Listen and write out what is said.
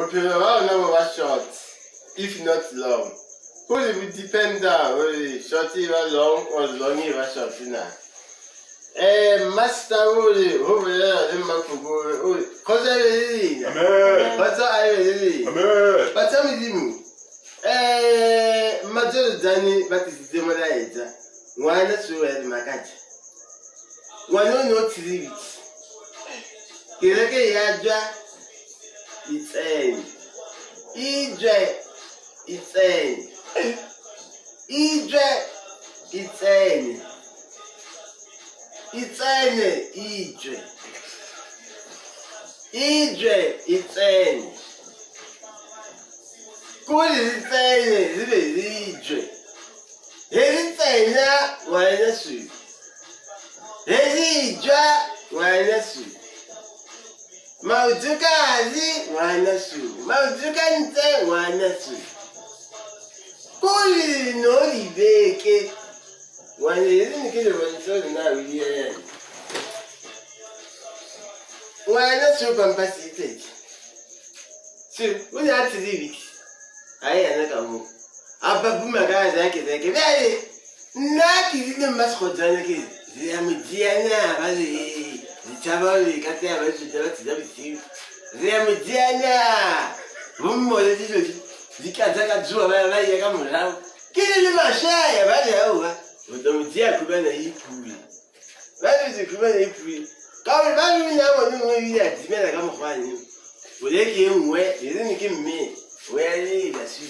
But you know short, if not long. Who will depend on short even long or long even short enough? Master over there, the Makubu, cause I really, but I really, but tell me, Major Danny, but it's the Malaita. Why not so at makatsa? Why not leave it? Kereke Yadra, it's end. Idre, it's end. Idre, it's end. It's end. Idre. Idre, it's end. Good is end. Idre. It's end. Why not so? Idre, why not so? Mautukazi wanasu, mautukante wanasu. Kuli no libeke. Wanezi nikile wanso na wiliye. Wanasu pampasite. So, uni ati libi. Aya nakamu. Ababu magaza yake zake. Bale, naki zile maskotana ke. Ziamidiana bale. Chavali kati ya watu tibiti. Ziamidiana. Mumo zikataka jua bale kama mrao. Kile ni mashaya bale hao. Utamtia kubana ipui. Bale zikubana ipui. Kama bale nyama ni mwe zimela kama kwani. Uleke mwe, yini kimme. Wewe ni basi.